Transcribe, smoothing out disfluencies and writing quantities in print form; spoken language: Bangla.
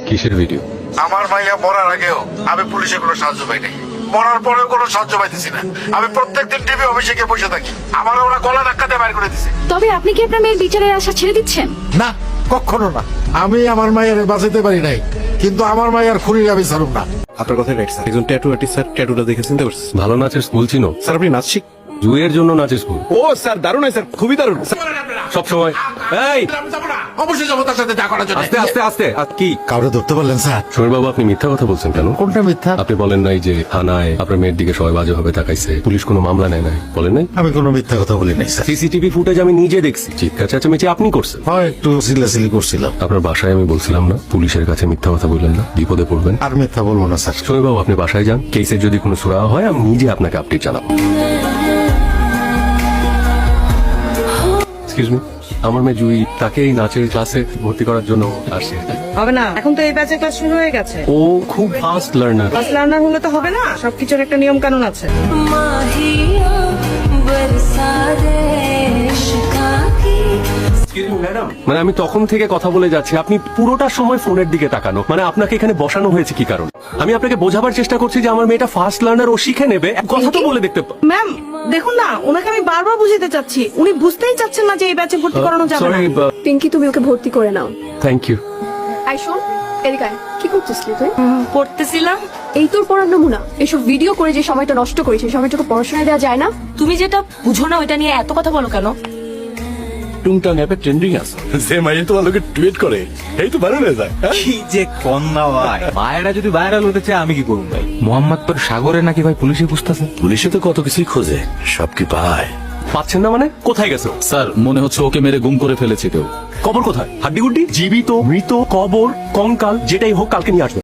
কিসের ভিডিও? আমার মাইয়া মরার আগেও আমি পুলিশের কোনো সাহায্য পাই নাই, মরার পরেও কোনো সাহায্য পাইতেছি না। আমি প্রত্যেকদিন টিভি অফিসে গিয়ে বসে থাকি, আমার ওরা গলা ধাক্কা দিয়ে বাইর করে দিছে। তবে আপনি কি আপনার মেয়ের বিচারের আশা ছেড়ে দিচ্ছেন? না, কখনো না। আমি আমার মায়ের বাঁচাতে পারি নাই, কিন্তু আমার মায়ের খুনির আমি ছাড়ুম না। আপনার কথাই রাইট স্যার। একজন ট্যাটু আর্টিস্ট স্যার, ট্যাটুটা দেখে চিনতে পারছি। ভালো নাচের স্কুল চিনো? স্যার আপনি নাচ শিখ। জুয়ের জন্য নাচের স্কুল। ও স্যার দারুণ হয় স্যার, খুবই দারুণ। সব সময় এই আমি যাবো না, অবশ্যই যাবো তার সাথে দেখা করার জন্য। আস্তে আস্তে আস্তে কি কাউরে ধরতে পারলেন স্যার? সমীর বাবু, আপনি মিথ্যা কথা বলছেন কেন? কোনটা মিথ্যা? আপনি বলেন নাই যে থানায় আপনার মেয়ের দিকে সবাই বাজে ভাবে তাকাইছে, পুলিশ কোনো মামলা নেয় নাই, বলেন নাই? আমি কোনো মিথ্যা কথা বলি নাই স্যার। সিসিটিভি ফুটেজ আমি নিজে দেখছি, চিৎকার চেঁচামেচি আপনি করছেন। হয় একটু সিলাসিলি করছিলাম। আপনার বাসায় আমি বলছিলাম না পুলিশের কাছে মিথ্যা কথা বললেন না, বিপদে পড়বেন। আর মিথ্যা বলবো না স্যার। সমীর বাবু, আপনি বাসায় যান, কেসের যদি কোনো সুরাহা হয় আমি নিজে আপনাকে আপডেট জানাবো। এক্সকিউজ মি, আমার মেয়ে জুই, তাকে এই নাচের ক্লাসে ভর্তি করার জন্য আসে। হবে না, এখন তো এই ব্যাচের ক্লাস শুরু হয়ে গেছে। ও খুব ফাস্ট লার্নার। ক্লাস লার্নার হলে তো হবে না, সবকিছুর একটা নিয়ম কানুন আছে। মানে আমি তখন থেকে কথা বলে যাচ্ছি, আপনি পুরোটা সময় ফোনের দিকে তাকানো। মানে আপনাকে এখানে বসানো হয়েছে কি কারণ? আমি আপনাকে বোঝাবার চেষ্টা করছি যে আমার মেয়েটা ফার্স্ট লার্নার, ও শিখে নেবে। এক কথা তো বলে দেখতে। ম্যাম দেখুন না, ওনাকে আমি বারবার বুঝাতে চাচ্ছি, উনি বুঝতেই চাচ্ছেন না যে এই ব্যাচে ভর্তি করানো যাবে না। সরি, পিঙ্কি, তুমি ওকে ভর্তি করে নাও। Thank you. আই শোন, এদিকে আয়। কি করতেছিলি তুই? পড়তেছিলাম। এই তোর পড়ার নমুনা। এসব ভিডিও করে যে সময়টা নষ্ট করিস, সেই সময়টুকু পড়াশোনায় দেওয়া যায় না? তুমি যেটা বুঝো না ওইটা নিয়ে এত কথা বলো কেন? টুংটাং অ্যাপে ট্রেন্ডিং আছে, যে মাইয়া তোমার লোকে টুইট করে, এই তো ভাইরাল হয়ে যায়। কি যে কন্যা ভাই, মায়েরা যদি ভাইরাল হতে চায় আমি কি করুন ভাই? মোহাম্মদপুর সাগরে নাকি ভাই পুলিশে খুঁজতেছে। পুলিশে তো কত কিছুই খোঁজে, সব কি পায়? পাচ্ছেন না মানে? কোথায় গেছে? স্যার মনে হচ্ছে ওকে মেরে গুম করে ফেলেছে কেউ। কবর কোথায়? হাড্ডি গুড্ডি, জীবিত, মৃত, কবর, কঙ্কাল, যেটাই হোক কালকে নিয়ে আসবে।